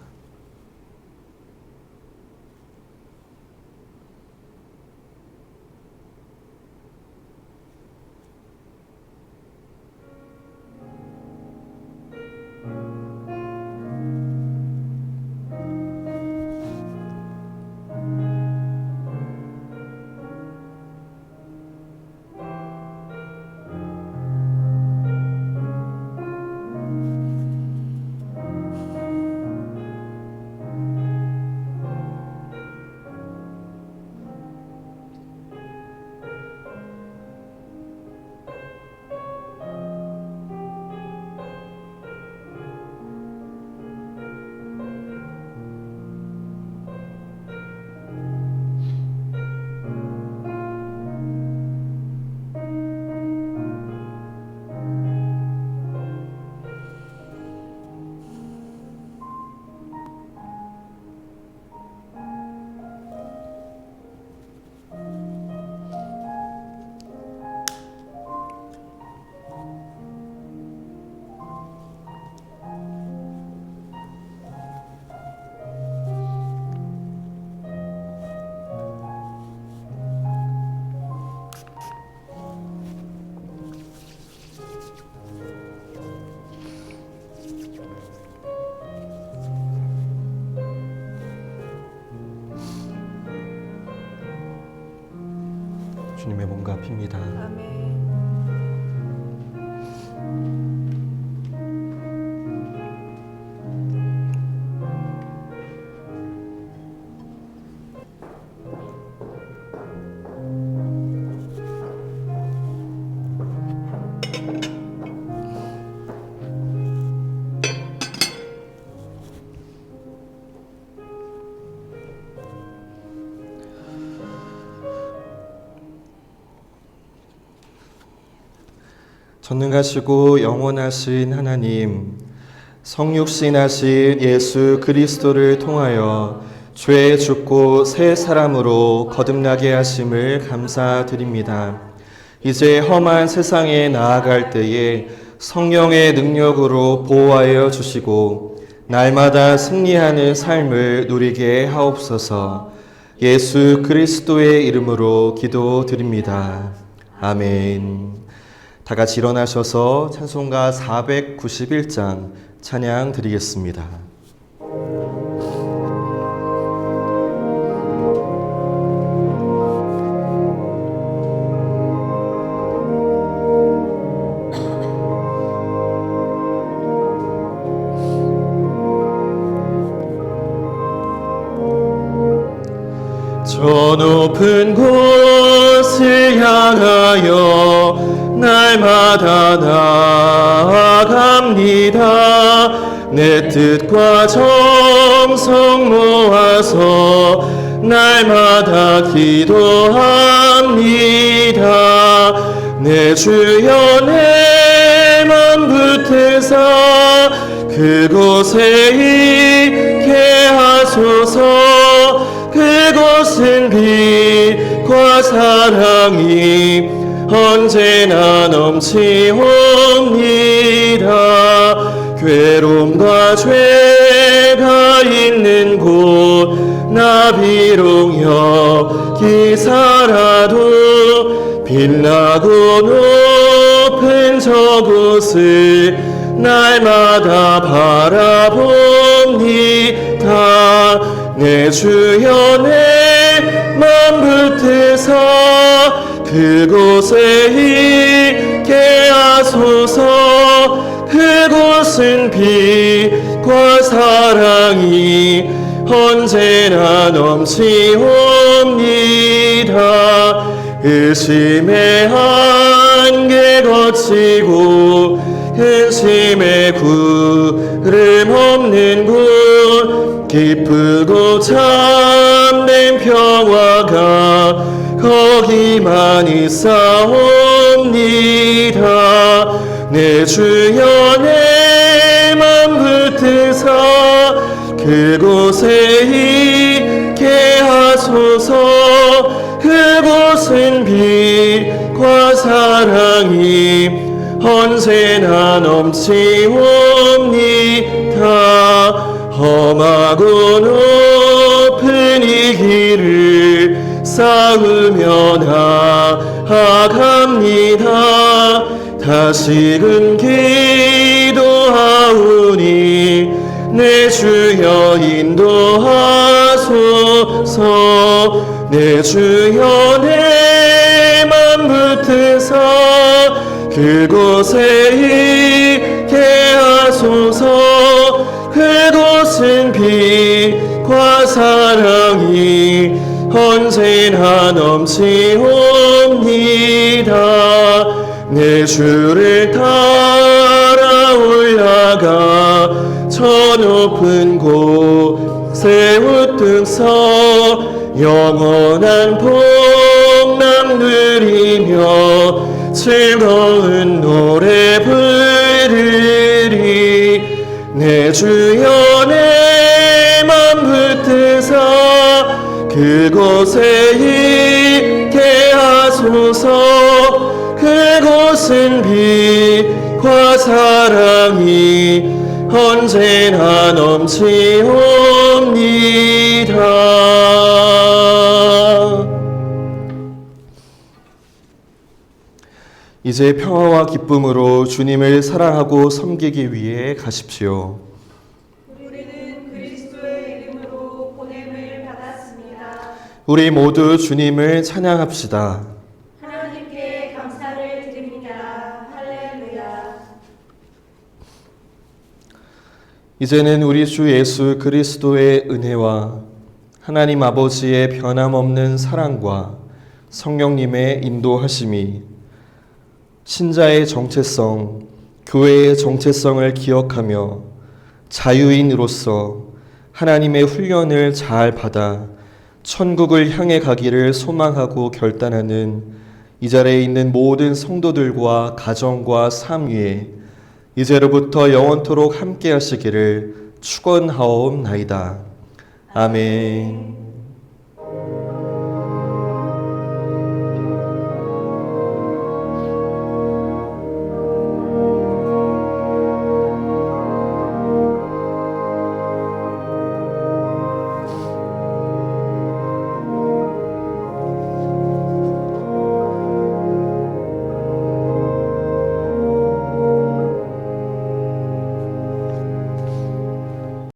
주님의 몸과 피입니다. 아멘. 전능하시고 영원하신 하나님, 성육신하신 예수 그리스도를 통하여 죄 죽고 새 사람으로 거듭나게 하심을 감사드립니다. 이제 험한 세상에 나아갈 때에 성령의 능력으로 보호하여 주시고 날마다 승리하는 삶을 누리게 하옵소서. 예수 그리스도의 이름으로 기도드립니다. 아멘. 다 같이 일어나셔서 찬송가 491장 찬양 드리겠습니다. 저 높은 곳을 향하여 날 날마다 나아갑니다. 내 뜻과 정성 모아서 날마다 기도합니다. 내 주여 내 맘 붙드사 그곳에 있게 하소서. 그곳은 빛과 사랑이 언제나 넘치옵니다. 괴로움과 죄가 있는 곳 나 비록 여기 살아도 빛나고 높은 저곳을 날마다 바라봅니다. 내 주여 내 맘 붙드사 그곳에 있게 하소서. 그곳은 빛과 사랑이 언제나 넘치옵니다. 의심의 한계 거치고 근심의 구름 없는 곳 기쁘고 참된 평화가 거기만 있사옵니다. 내 주여 내 맘 붙드사 그곳에 있게 하소서. 그곳은 빛과 사랑이 언제나 넘치옵니다. 험하고 높은 이 길을 쌓으며 나아갑니다. 다시금 기도하오니 내 주여 인도하소서. 내 주여 내 맘 붙드사 그곳에 있게 하소서. 그곳은 빛과 사랑이 언제나 넘치옵니다. 내 주를 따라 올라가 저 높은 곳에 우뚝 서 영원한 복락 누리며 즐거운 노래 부르리. 내 주여 내 맘 붙드사 그곳에 있게 하소서. 그곳은 빛과 사랑이 언제나 넘치옵니다. 이제 평화와 기쁨으로 주님을 사랑하고 섬기기 위해 가십시오. 우리는 그리스도의 이름으로 보냄을 받았습니다. 우리 모두 주님을 찬양합시다. 하나님께 감사를 드립니다. 할렐루야. 이제는 우리 주 예수 그리스도의 은혜와 하나님 아버지의 변함없는 사랑과 성령님의 인도하심이 신자의 정체성, 교회의 정체성을 기억하며 자유인으로서 하나님의 훈련을 잘 받아 천국을 향해 가기를 소망하고 결단하는 이 자리에 있는 모든 성도들과 가정과 삶 위에 이제로부터 영원토록 함께 하시기를 축원하옵나이다. 아멘.